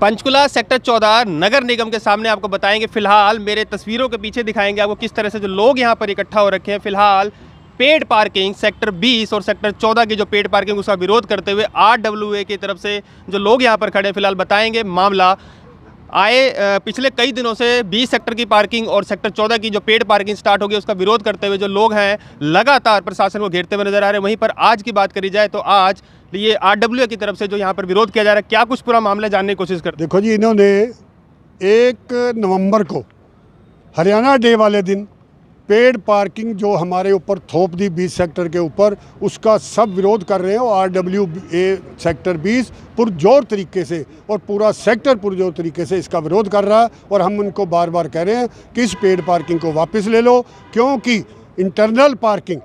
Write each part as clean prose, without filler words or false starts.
Panchkula sector 14 नगर निगम के सामने आपको बताएंगे। फिलहाल मेरे तस्वीरों के पीछे दिखाएंगे आपको किस तरह से जो लोग यहाँ पर इकट्ठा हो रखे हैं। फिलहाल पेड पार्किंग सेक्टर 20 और सेक्टर 14 की जो पेड पार्किंग उसका विरोध करते हुए RWA की तरफ से जो लोग यहाँ पर खड़े हैं, फिलहाल बताएंगे मामला। पिछले कई दिनों से 20 सेक्टर की पार्किंग और सेक्टर 14 की जो पेड पार्किंग स्टार्ट हो गई उसका विरोध करते हुए जो लोग हैं लगातार प्रशासन को घेरते हुए नजर आ रहे हैं। वहीं पर आज की बात करी जाए तो आज ये RWA की तरफ से जो यहाँ पर विरोध किया जा रहा है, क्या कुछ पूरा मामला जानने की कोशिश करते हैं। देखो जी, इन्होंने 1 नवंबर को हरियाणा डे वाले दिन पेड पार्किंग जो हमारे ऊपर थोप दी 20 सेक्टर के ऊपर, उसका सब विरोध कर रहे हैं। और RWA सेक्टर 20 पुरजोर तरीके से और पूरा सेक्टर पुरजोर तरीके से इसका विरोध कर रहा है। और हम उनको बार बार कह रहे हैं कि इस पेड पार्किंग को वापस ले लो, क्योंकि इंटरनल पार्किंग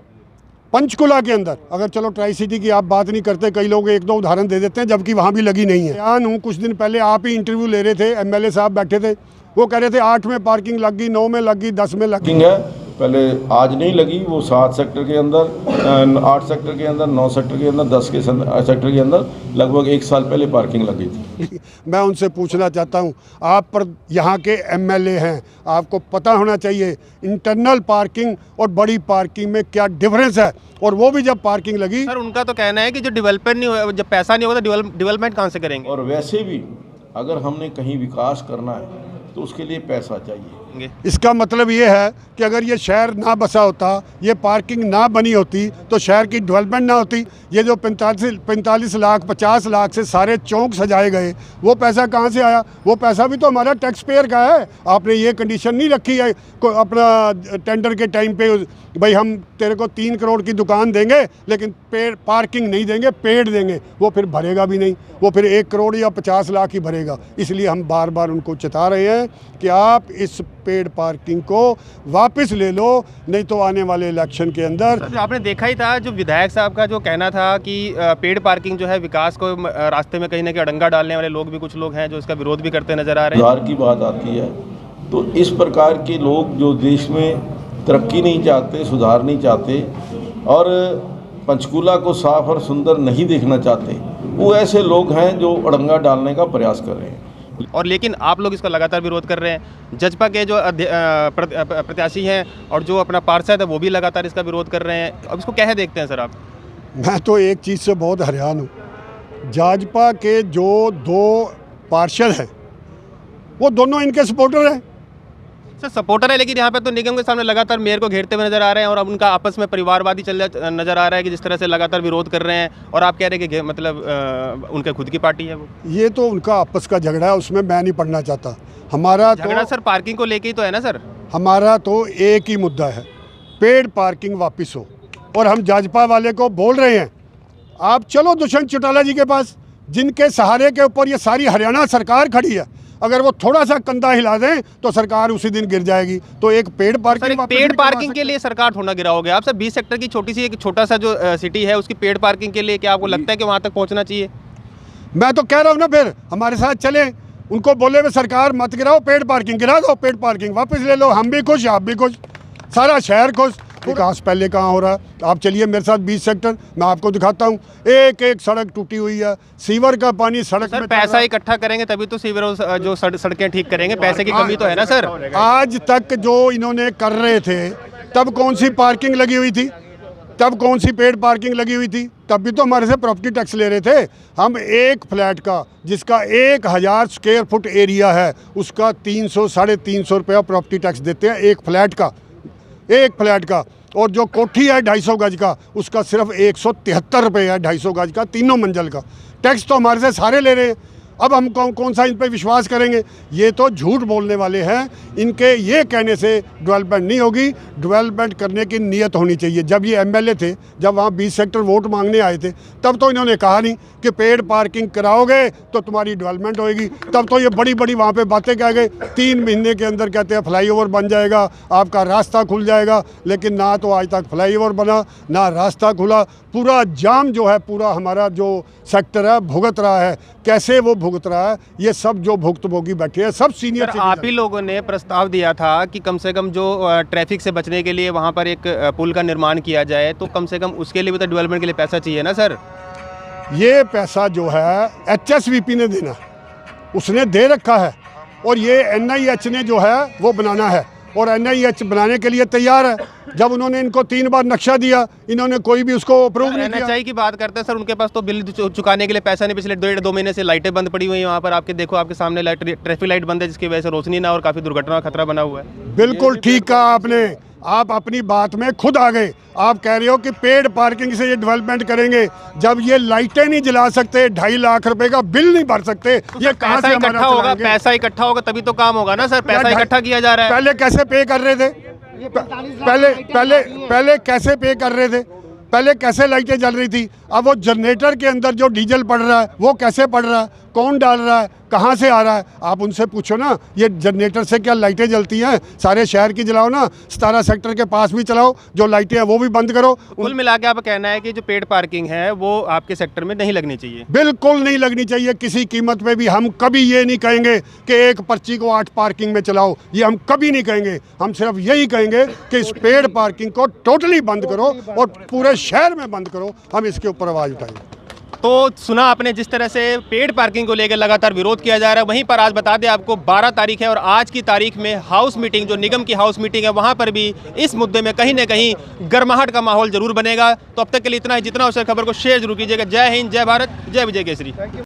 पंचकुला के अंदर, अगर चलो ट्राई सिटी की आप बात नहीं करते, कई लोग 1-2 उदाहरण दे देते हैं जबकि वहाँ भी लगी नहीं है। बयान हूँ, कुछ दिन पहले आप ही इंटरव्यू ले रहे थे, MLA साहब बैठे थे, वो कह रहे थे 8 में पार्किंग लग गई, 9 में लग गई, 10 में लग गई। पहले आज नहीं लगी, वो 7 सेक्टर के अंदर, 8 सेक्टर के अंदर, 9 सेक्टर के अंदर, 10 के सेक्टर के अंदर लगभग 1 साल पहले पार्किंग लगी थी। मैं उनसे पूछना चाहता हूं, आप पर यहाँ के MLA हैं, आपको पता होना चाहिए इंटरनल पार्किंग और बड़ी पार्किंग में क्या डिफरेंस है। और वो भी जब पार्किंग लगी, सर उनका तो कहना है कि जो डेवलपमेंट नहीं हुआ, जब पैसा नहीं होगा तो डेवलपमेंट कहाँ से करेंगे। और वैसे भी अगर हमने कहीं विकास करना है तो उसके लिए पैसा चाहिए। इसका मतलब ये है कि अगर ये शहर ना बसा होता, ये पार्किंग ना बनी होती, तो शहर की डेवलपमेंट ना होती। ये जो 45 लाख 50 लाख से सारे चौक सजाए गए, वो पैसा कहाँ से आया? वो पैसा भी तो हमारा टैक्स पेयर का है। आपने ये कंडीशन नहीं रखी है अपना टेंडर के टाइम पे, भाई हम तेरे को 3 करोड़ की दुकान देंगे लेकिन पेड़ पार्किंग नहीं देंगे, पेड़ देंगे। वो फिर भरेगा भी नहीं, वो फिर 1 करोड़ या 50 लाख ही भरेगा। इसलिए हम बार बार उनको चेता रहे हैं कि आप इस पेड पार्किंग को वापस ले लो, नहीं तो आने वाले इलेक्शन के अंदर। आपने देखा ही था जो विधायक साहब का जो कहना था कि पेड पार्किंग जो है विकास को रास्ते में कहीं ना कहीं अड़ंगा डालने वाले लोग भी कुछ लोग हैं जो इसका विरोध भी करते नजर आ रहे हैं। सुधार की बात आती है तो इस प्रकार के लोग जो देश में तरक्की नहीं चाहते, सुधार नहीं चाहते और पंचकुला को साफ और सुंदर नहीं देखना चाहते, वो ऐसे लोग हैं जो अड़ंगा डालने का प्रयास कर रहे हैं। और लेकिन आप लोग इसका लगातार विरोध कर रहे हैं। जजपा के जो प्रत्याशी हैं और जो अपना पार्षद है वो भी लगातार इसका विरोध कर रहे हैं। अब इसको कैसे देखते हैं सर आप? मैं तो एक चीज़ से बहुत हैरान हूँ, जजपा के जो 2 पार्षद हैं वो दोनों इनके सपोर्टर हैं। सर सपोर्टर है, लेकिन यहाँ पे तो निगम के सामने लगातार मेयर को घेरते हुए नजर आ रहे हैं और अब उनका आपस में परिवारवादी नजर आ रहा है कि जिस तरह से लगातार विरोध कर रहे हैं। और आप कह रहे हैं कि मतलब उनके खुद की पार्टी है वो। ये तो उनका आपस का झगड़ा है, उसमें मैं नहीं पढ़ना चाहता। हमारा झगड़ा तो सर पार्किंग को लेके ही तो है ना सर। हमारा तो एक ही मुद्दा है, पेड पार्किंग वापस हो। और हम जजपा वाले को बोल रहे हैं, आप चलो दुष्यंत चौटाला जी के पास, जिनके सहारे के ऊपर ये सारी हरियाणा सरकार खड़ी है। अगर वो थोड़ा सा कंधा हिला दें तो सरकार उसी दिन गिर जाएगी। तो एक पेड पार्किंग के लिए सरकार थोड़ा गिराओगे आप सर? 20 सेक्टर की छोटा सा जो सिटी है उसकी पेड पार्किंग के लिए क्या आपको लगता है कि वहाँ तक पहुँचना चाहिए? मैं तो कह रहा हूँ ना, फिर हमारे साथ चले, उनको बोले वे सरकार मत गिराओ, पेड पार्किंग गिरा दो, पेड पार्किंग वापस ले लो, हम भी खुश, आप भी खुश, सारा शहर खुश। विकास पहले कहाँ हो रहा है? आप चलिए मेरे साथ 20 सेक्टर, मैं आपको दिखाता हूँ। एक सड़क टूटी हुई है, सीवर का पानी सड़क में। पैसा इकट्ठा करेंगे तभी तो सीवर जो सड़कें ठीक करेंगे, पैसे की कमी तो है ना सर। आज तक जो इन्होंने कर रहे थे, तब कौन सी पार्किंग लगी हुई थी? तब कौन सी पेड पार्किंग लगी हुई थी? तब भी तो हमारे से प्रॉपर्टी टैक्स ले रहे थे। हम एक फ्लैट का जिसका 1000 स्क्वायर फुट एरिया है, उसका 300-350 रुपया प्रॉपर्टी टैक्स देते हैं एक फ्लैट का। और जो कोठी है 250 गज का, उसका सिर्फ 173 रुपये है 250 गज का, 3 मंजिल का। टैक्स तो हमारे से सारे ले रहे हैं। अब हम कौन सा इन पे विश्वास करेंगे? ये तो झूठ बोलने वाले हैं। इनके ये कहने से डेवलपमेंट नहीं होगी। डेवलपमेंट करने की नीयत होनी चाहिए। जब ये MLA थे, जब वहाँ 20 सेक्टर वोट मांगने आए थे, तब तो इन्होंने कहा नहीं कि पेड पार्किंग कराओगे तो तुम्हारी डेवलपमेंट होएगी। तब तो ये बड़ी बड़ी वहाँ पे बातें कह गए। 3 महीने के अंदर कहते हैं फ्लाईओवर बन जाएगा, आपका रास्ता खुल जाएगा। लेकिन ना तो आज तक फ्लाईओवर बना, ना रास्ता खुला। पूरा जाम जो है, पूरा हमारा जो सेक्टर है भुगत रहा है। कैसे वो भुगत रहा है? ये सब जो भुक्तभोगी बैठे हैं सब सीनियर। आप ही लोगों ने प्रस्ताव दिया था कि कम से कम जो ट्रैफिक से बचने के लिए वहाँ पर एक पुल का निर्माण किया जाए, तो कम से कम उसके लिए भी तो डेवलपमेंट के लिए पैसा चाहिए ना सर। ये पैसा जो है HSVP ने देना, उसने दे रखा है और ये NIH ने जो है वो बनाना है और NIH बनाने के लिए तैयार है। जब उन्होंने इनको 3 बार नक्शा दिया, इन्होंने कोई भी उसको अप्रूव नहीं किया। NHI की बात करते हैं सर, उनके पास तो बिल चुकाने के लिए पैसा नहीं। पिछले 1.5-2 महीने से लाइटें बंद पड़ी हुई हैं वहाँ पर, आपके देखो आपके सामने लाइट, ट्रैफिक लाइट बंद है, जिसकी वजह से रोशनी ना और काफ़ी दुर्घटना का खतरा बना हुआ है। बिल्कुल ठीक कहा आपने, आप अपनी बात में खुद आ गए। आप कह रहे हो कि पेड पार्किंग से ये डेवलपमेंट करेंगे, जब ये लाइटें नहीं जला सकते, 2.5 लाख रुपए का बिल नहीं भर सकते, ये कहाँ से इकट्ठा होगा? पैसा इकट्ठा होगा तभी तो काम होगा ना सर, पैसा इकट्ठा किया जा रहा है। पहले कैसे पे कर रहे थे? पहले कैसे पे कर रहे थे? पहले कैसे लाइटें जल रही थी? अब वो जनरेटर के अंदर जो डीजल पड़ रहा है वो कैसे पड़ रहा है, कौन डाल रहा है, कहाँ से आ रहा है? आप उनसे पूछो ना, ये जनरेटर से क्या लाइटें जलती हैं? सारे शहर की जलाओ ना, 17 सेक्टर के पास भी चलाओ, जो लाइटें हैं वो भी बंद करो। कुल मिला के आप कहना है कि जो पेड पार्किंग है वो आपके सेक्टर में नहीं लगनी चाहिए? बिल्कुल नहीं लगनी चाहिए किसी कीमत पे भी। हम कभी ये नहीं कहेंगे कि एक पर्ची को 8 पार्किंग में चलाओ, ये हम कभी नहीं कहेंगे। हम सिर्फ यही कहेंगे कि इस पेड पार्किंग को टोटली बंद करो और पूरे शहर में बंद करो। हम इसके ऊपर आवाज़ उठाएंगे। तो सुना आपने जिस तरह से पेड पार्किंग को लेकर लगातार विरोध किया जा रहा है, वहीं पर आज बता दें आपको 12 तारीख है और आज की तारीख में हाउस मीटिंग, जो निगम की हाउस मीटिंग है, वहां पर भी इस मुद्दे में कहीं ना कहीं गर्माहट का माहौल जरूर बनेगा। तो अब तक के लिए इतना ही। जितना हो सके खबर को शेयर जरूर कीजिएगा। जय हिंद, जय भारत, जय विजय केसरी।